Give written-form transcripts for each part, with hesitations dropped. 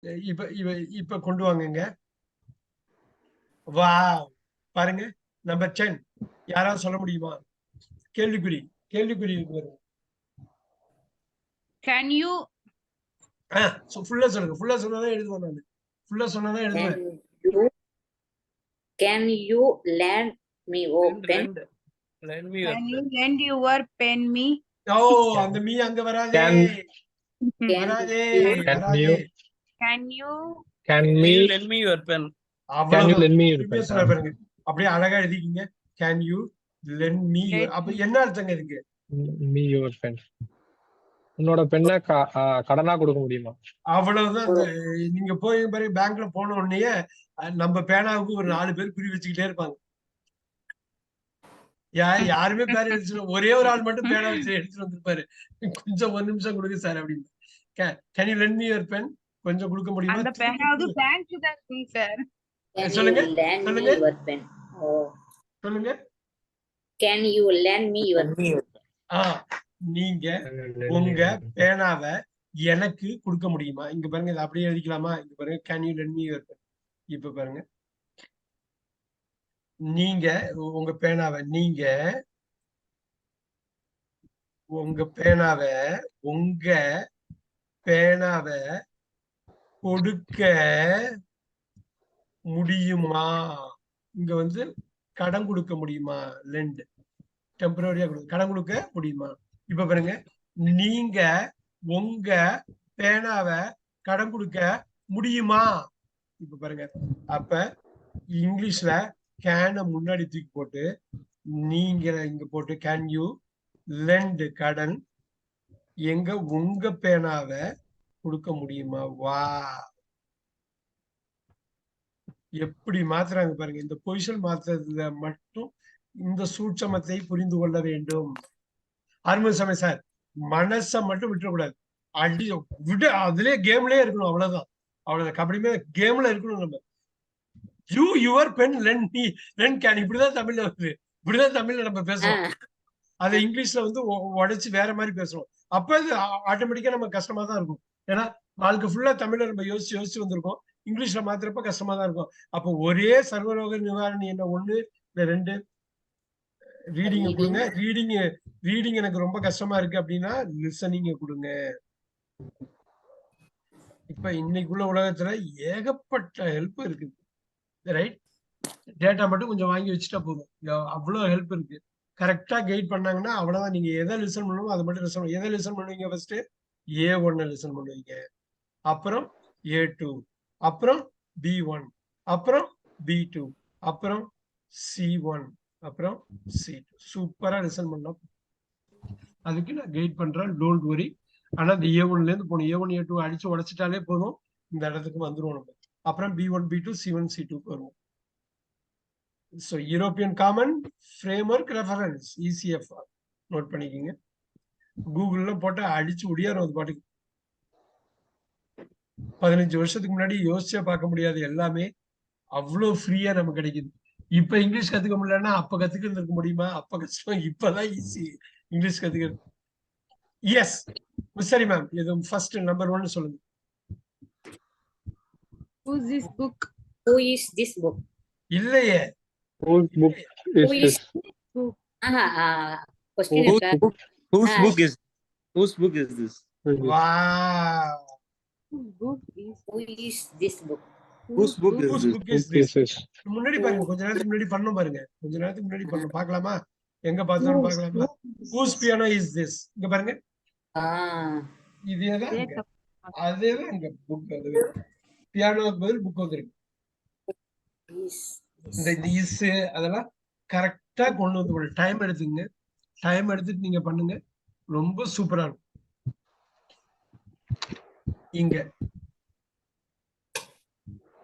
இப்ப இப்ப இப்ப கொண்டு வாங்குங்க. வாவ், பாருங்க. நம்பர் 10 யாராவது சொல்ல முடியுமா? கேள்விக்குறி கேள்விக்குறி பாருங்க. Can you ஃபுல்லா சொல்லுங்க. ஃபுல்லா சொன்னாதான் எழுதுவேன் நானு. ஃபுல்லா சொன்னாதான் எழுதுவேன். Can you lend me pen? lend your pen me? ஓ, அந்த மீ அங்க வராதே. வராதே வராதே. Can you lend me your pen? அவ்வளவுதான் பாருங்க. அப்படியே அழகா எழுதிக்கிங்க. Can you lend me. அப்ப என்ன அர்த்தங்க இதுக்கு? Me your pen. உன்னோட பெண்ணை கடனா கொடுக்க முடியுமா? அவ்வளவுதான். நீங்க போய் பாருங்க, பேங்க்ல போன உடனே நம்ம பேனாவுக்கு ஒரு 4 பேர் குறி வச்சுக்கிட்டே இருப்பாங்க. யாருமே பேர் எடுத்து, ஒரே ஒரு ஆள் மட்டும் பேனா வச்சு எடுத்துட்டு வந்திருப்பாரு. கொஞ்சம் 1 நிமிஷம் கொடுங்க சார் அப்படின்னு. Can you lend me your pen? கொஞ்சம் கொடுக்க முடியுமா? அந்த பேனாவது பேங்க் தான் இருக்குங்க சார். சொல்லுங்க சொல்லுங்க. சொல்லுங்க. Can you lend me your pen? நீங்க உங்க பேனாவை எனக்கு கொடுக்க முடியுமா? இங்க பாருங்க, இதை அப்படியே எழுதிக்கலாமா? இங்க பாருங்க, can you lend me your pen. இப்ப பாருங்க, நீங்க உங்க பேனாவை கொடுக்க முடியுமா? இங்க வந்து கடன் கொடுக்க முடியுமா? லெண்ட் டெம்பரரியா கடன் கொடுக்க முடியுமா? இப்ப பாருங்க, நீங்க உங்க பேனாவை கடன் கொடுக்க முடியுமா? இப்ப பாருங்க, அப்ப இங்கிலீஷ்ல கேன முன்னாடி தூக்கி போட்டு நீங்க இங்க போட்டு கேன் யூ லெண்ட் கடன் எங்க உங்க பேனாவை கொடுக்க முடியுமா? வா, எப்படி மாத்துறாங்க பாருங்க. இந்த பொசிஷன் மாத்துறதுல மட்டும் இந்த சூட்சமத்தை புரிந்து கொள்ள வேண்டும். அருமைசாமி சார், மனசை மட்டும் விட்டுறக்கூடாது. அதுலயே கேம்லயே இருக்கணும். அவ்வளவுதான். கபடியுமே கேம்ல இருக்கணும். நம்ம you your pen lend me lend can, இப்படிதான் தமிழ்ல வருது. இப்படிதான் தமிழ்ல நம்ம பேசுறோம். அதை இங்கிலீஷ்ல வந்து உடைச்சு வேற மாதிரி பேசுறோம். அப்ப இது ஆட்டோமேட்டிக்கா நம்ம கஷ்டமா தான் இருக்கும். ஏன்னா வாழ்க்கை ஃபுல்லா தமிழ்ல நம்ம யோசிச்சு வந்திருக்கோம். இங்கிலீஷ்ல மாத்திரப்ப கஷ்டமா தான் இருக்கும். அப்போ ஒரே சர்வரோக நிவாரணி என்ன 1 இல்ல 2 ரீடிங் கொடுங்க. ரீடிங் எனக்கு ரொம்ப கஷ்டமா இருக்கு அப்படின்னா லிசனிங்க கொடுங்க. இப்ப இன்னைக்குள்ள உலகத்துல ஏகப்பட்ட ஹெல்ப் இருக்குது. ரைட், டேட்டா மட்டும் கொஞ்சம் வாங்கி வச்சுட்டா போதும். அவ்வளவு ஹெல்ப் இருக்கு. கரெக்டா கைட் பண்ணாங்கன்னா அவ்வளவுதான். நீங்க எதை லிசன் பண்ணணுமோ அதை மட்டும் லிசன். எதை லிசன் பண்ணுவீங்க? ஃபர்ஸ்ட் A1 லிசன் பண்ணுவீங்க, அப்புறம் A2, அப்புறம் B1, அப்புறம் B2, அப்புறம் C1, அப்புறம் C2. சூப்பரா லிசன் பண்ணலாம். அதுக்கு நான் கைட் பண்றேன், டோன்ட் வரி. ஆனா இந்த A1 இருந்து போகணும். A1 A2 அடிச்சு உடைச்சிட்டாலே போதும், இந்த இடத்துக்கு வந்துருவோம் நம்ம. அப்புறம் B1 B2 C1 C2 வருவோம். So European Common Framework Reference ECFR note பண்ணிக்கோங்க. கூகுள்ல போட்டு அடிச்சு முடியாரு அது பாட்டுக்கு. 15 வருஷத்துக்கு முன்னாடி யோசிச்சே பார்க்க முடியாது. எல்லாமே அவ்வளவு ஃப்ரீயா நமக்கு கிடைக்குது. இப்ப இங்கிலீஷ் கத்துக்க முடியலன்னா அப்ப கத்துக்கிட்டு இருக்க முடியுமா? அப்ப கஷ்டம், இப்பதான் ஈஸி இங்கிலீஷ் கத்துக்கிறது. எஸ், சரி மேம், இது ஃபர்ஸ்ட் நம்பர் 1 சொல்லுங்க. Who is this book? இல்லையே. Whose book is this? Question Whose book is this? Wow. Who is this book? Whose book is this? முன்னாடி பாருங்க, கொஞ்ச நேரத்துக்கு முன்னாடி பண்ணோம் பாருங்க. கொஞ்ச நேரத்துக்கு முன்னாடி பண்ணோம். பார்க்கலாமா? எங்க பார்த்தோம் பார்க்கலாமா? Whose piano is this? இங்க பாருங்க. இதேதான் அதேதான் இங்க புக் வந்து பியானோக்கு பதில் புக் வந்துருக்கு. இந்த இஸ் அதெல்லாம் கரெக்டா கொண்டு வந்து டைம் எடுத்துங்க. டைம் எடுத்துட்டு நீங்க பண்ணுங்க, ரொம்ப சூப்பரா இருக்கும். இங்க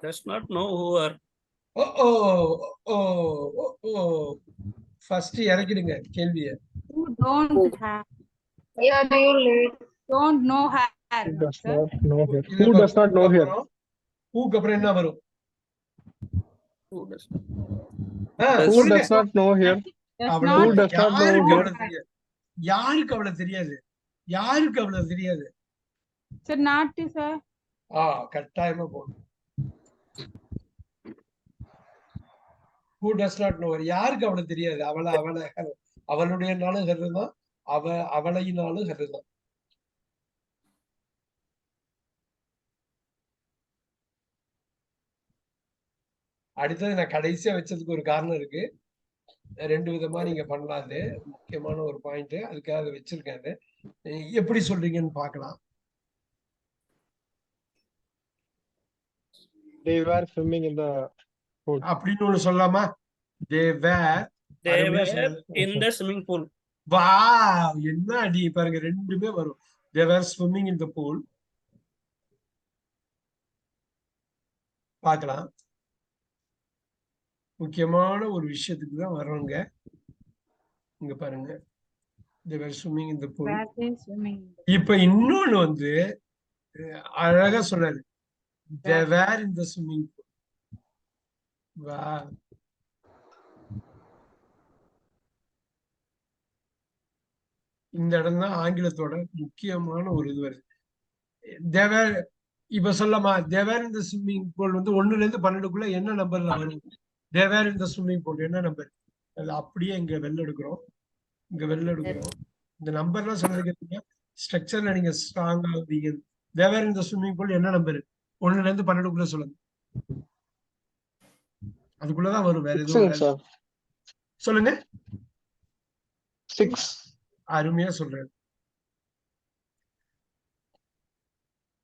does not know who are. First இறக்கிடுங்க கேள்வியை. Who don't have. Don't know her. Who does not know her? Who does not know her? Whoக்கு அப்புறம் என்ன வரும்? Who does not know her? Who does not know her? யாருக்கு அவ்வளவு தெரியாது? யாருக்கு அவ்வளவு தெரியாது? Sir, not sir. கட்டாயமா போகணும். who does not know யாருக்கு அவளை தெரியாது? அவளுடைய நாளும் ஹெருதான், அவளையினாலும் ஹெருதான். அடுத்தது நான் கடைசியா வச்சதுக்கு ஒரு காரணம் இருக்கு. 2 விதமா நீங்க பண்ணலாம். அது முக்கியமான ஒரு பாயிண்ட், அதுக்காக அதை வச்சிருக்கேன். அது எப்படி சொல்றீங்கன்னு பார்க்கலாம். They were swimming in the pool. அப்படின்னு ஒண்ணு சொல்லலாமா? they were in the swimming pool. வா, என்ன அடி பாருங்க, ரெண்டுமே வரும். they were swimming in the pool. பார்க்கலாம். முக்கியமான ஒரு விஷயத்துக்கு தான் வர்றோங்க. இங்க பாருங்க, they were swimming in the pool. இப்ப இன்னொன்னு வந்து அழகா சொன்னாரு, they were in the swimming pool. வா, இந்த இடம் தான் ஆங்கிலத்தோட முக்கியமான ஒரு இது வருது. they were, இப்ப சொல்லமா, they were in the swimming pool வந்து 1ல இருந்து 12க்குள்ள என்ன நம்பர்ல வரும்? they were in the swimming pool என்ன நம்பர்? அது அப்படியே இங்க வெளில எடுக்கிறோம். இந்த நம்பர்லாம் சொல்றதுக்கு ஸ்ட்ரக்சர்ல நீங்க ஸ்ட்ராங்கா இருந்தீங்க. they were in the swimming pool என்ன நம்பர்? 1ல இருந்து 12க்குள்ள சொல்லுங்க. அதுக்குள்ளதான் வரும், வேற எதுவும் சொல்லுங்க. 6. அருமையா சொல்றேன்.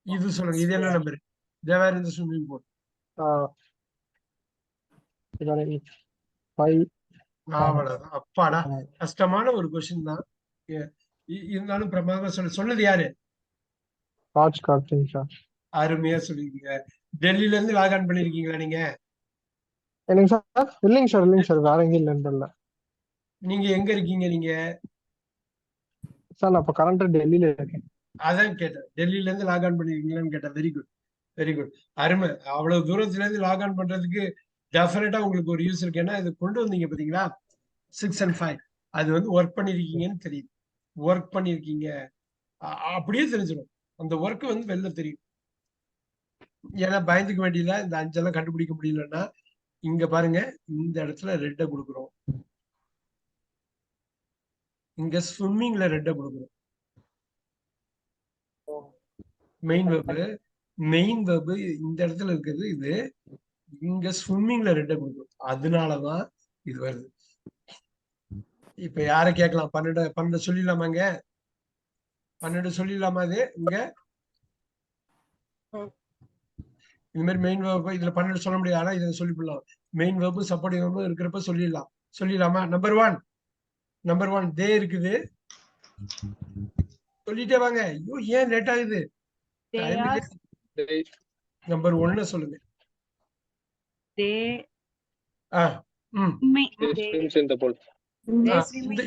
இது சொல்லுங்க, இது என்ன number? they were in the swimming pool. 5. அவ்வளவுதான். அப்பாடா, கஷ்டமான ஒரு கொஸ்டின் தான், இருந்தாலும் பிரமாதமா சொன்னது யாரு? அருமையா சொல்லிருக்கீங்க. டெல்லியில இருந்து லாக் ஆன் பண்ணிருக்கீங்களா நீங்க? இல்லைங்க சார், வேற எங்கேயும் இல்ல. நீங்க எங்க இருக்கீங்க? நீங்க சார், நான் இப்ப கரண்டா டெல்லியில இருக்கேன். அதான் கேட்டேன், டெல்லியில இருந்து லாக் ஆன் பண்ணிருக்கீங்களான்னு கேட்டேன். வெரி குட், வெரி குட், அருமை. அவ்வளவு தூரத்துல இருந்து லாக் ஆன் பண்றதுக்கு டெஃபினட்டா உங்களுக்கு ஒரு யூஸ் இருக்கு. ஏன்னா இது கொண்டு வந்தீங்க பாத்தீங்களா, 6 and 5, அது வந்து ஒர்க் பண்ணிருக்கீங்கன்னு தெரியுது. ஒர்க் பண்ணிருக்கீங்க அப்படியே தெரிஞ்சிடும். அந்த ஒர்க் வந்து வெளில தெரியும். ஏன்னா பயந்துக்க வேண்டியதா, இந்த 5 எல்லாம் கண்டுபிடிக்க முடியலன்னா இங்க பாருங்க, இந்த இடத்துல ரெட்டை கொடுக்குறோம், இங்க ஸ்விம்மிங்ல ரெட்டை கொடுக்குறோம். மெயின் வெர்பு இந்த இடத்துல இருக்குது, இது இங்க ஸ்விம்மிங்ல ரெட்டை கொடுக்குறோம். அதனாலதான் இது வருது. இப்ப யார கேட்கலாம்? 12 சொல்லிடலாமாங்க? 12 சொல்லிடலாமா? இது இங்க இந்த மாதிரி மெயின் வெர்பு இதுல 12 சொல்ல முடியாது, ஆனா இதை சொல்லிவிடலாம். மெயின் வெர்பு சப்போர்ட்டிவ் வெர்பு இருக்கிறப்ப சொல்லிடலாமா? நம்பர் ஒன் தே இருக்குது, சொல்லிட்டே வாங்க. ஐயோ, ஏன் லேட் ஆகுது? நம்பர் 1 சொல்லுங்க.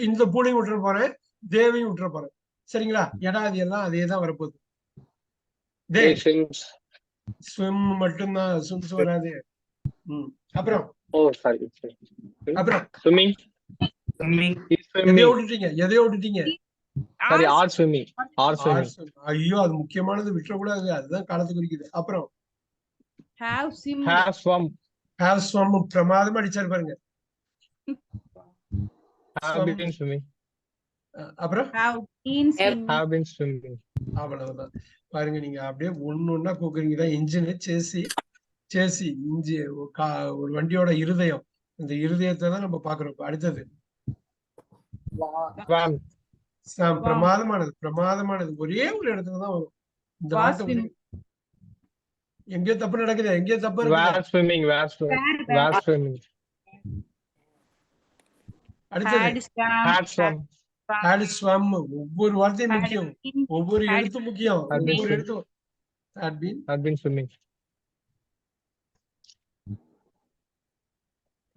இந்த பூலையும் விட்டுற போறேன், தேவையும் விட்டுற போறேன். சரிங்களா? ஏன்னா அது எல்லாம் அதே தான் வரப்போகுது. ஸ்விம் மட்டும்தான், ஸ்விம்ஸ் வராது. அப்புறம் எதையோ விட்டுட்டீங்க. ஐயோ, அது முக்கியமானது, விட்டுறக்கூடாது. அதுதான் காலத்தை குறிக்குது. அப்புறம் have swum பிரமாதமா அடிச்சாரு பாருங்க. அப்புறம் அவ்வளவுதான். பாருங்க, நீங்க அப்படியே ஒண்ணு கூக்குறீங்க. தான் இன்ஜின், சேசி இஞ்சி, ஒரு வண்டியோட இருதயம். இந்த இருதயத்தை தான் நம்ம பாக்குறோம். அடுத்தது பிரமாதமானது ஒரே ஒரு இடத்துல தான் வரும். இந்த வார்த்தை எங்கேயோ தப்பு நடக்குது, எங்கேயோ தப்பு இருக்கு. ஒவ்வொரு வார்த்தையும் முக்கியம், ஒவ்வொரு எழுத்தும் முக்கியம், ஒவ்வொரு எழுத்தும்.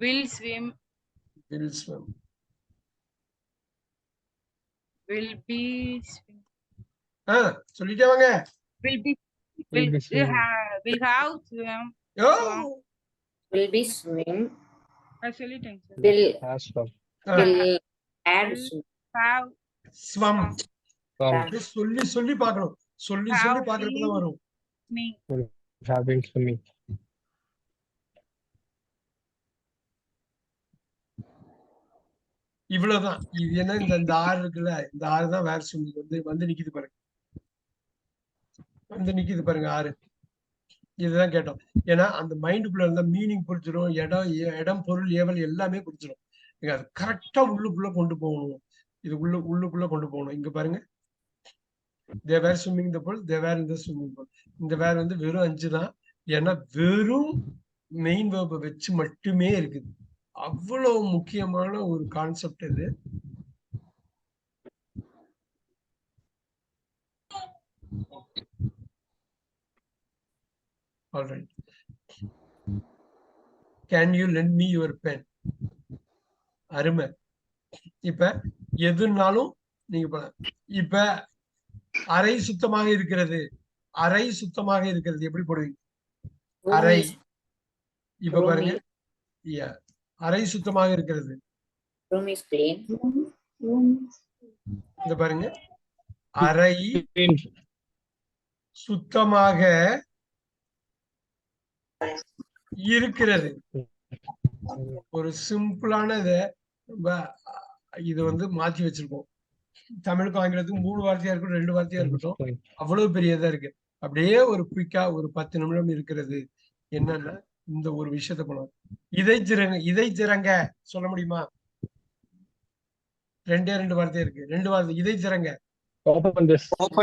will swim, will be swim, சொல்லிட்டே வாங்க. will have swim, will be swim, சொல்லிட்டேன் sir. will add have swum. சொல்லி பார்க்கணும், சொல்லி பார்க்கறதுல வரும். Me. have been swimming. இவ்வளவுதான். இது என்ன இந்த ஆறு இருக்குல்ல, இந்த ஆறு தான் வேர் ஸ்விம்மிங் வந்து நிக்குது பாருங்க. வந்து நிக்குது பாருங்க ஆறு. இதுதான் கேட்டோம். ஏன்னா அந்த மைண்டுக்குள்ள இருந்தா மீனிங் புரிஞ்சிடும், இடம் பொருள் ஏவல் எல்லாமே புரிஞ்சிடும். நீங்க அது கரெக்டா உள்ளுக்குள்ள கொண்டு போகணும். இது உள்ளுக்குள்ள கொண்டு போகணும். இங்க பாருங்க, they were swimming the pool, they were in the swimming pool. இந்த வேர் வந்து வெறும் 5 தான். ஏன்னா வெறும் மெயின் வேர்பை வச்சு மட்டுமே இருக்குது. அவ்வளவு முக்கியமான ஒரு கான்செப்ட் இது. Alright. Can you lend me your pen? அருமை. இப்ப எதுனாலும் நீங்க பண்ணலாம். இப்ப அறை சுத்தமாக இருக்கிறது. அறை சுத்தமாக இருக்கிறது எப்படி போடுவீங்க? Room அறை. is, இப்ப room பாருங்க, is, அறை சுத்தமாக இருக்கிறது. room is clean. இந்த பாருங்க, அறை Clean. சுத்தமாக இருக்கிறது. ஒரு சிம்பிளான இது வந்து மாத்தி வச்சிருக்கோம். தமிழுக்கும் ஆங்கிலத்துக்கும் 3 வார்த்தையா இருக்கட்டும், 2 வார்த்தையா இருக்கட்டும், அவ்வளவு பெரியதா இருக்கு. அப்படியே ஒரு குயிக்கா ஒரு 10 நிமிடம் இருக்கிறது. என்னன்னா இந்த ஒரு விஷயத்த பண்ணலாம். இதை திறங்க சொல்ல முடியுமா? 2 வார்த்தை இருக்கு. 2 வார்த்தை. இதை திறங்க. Open this.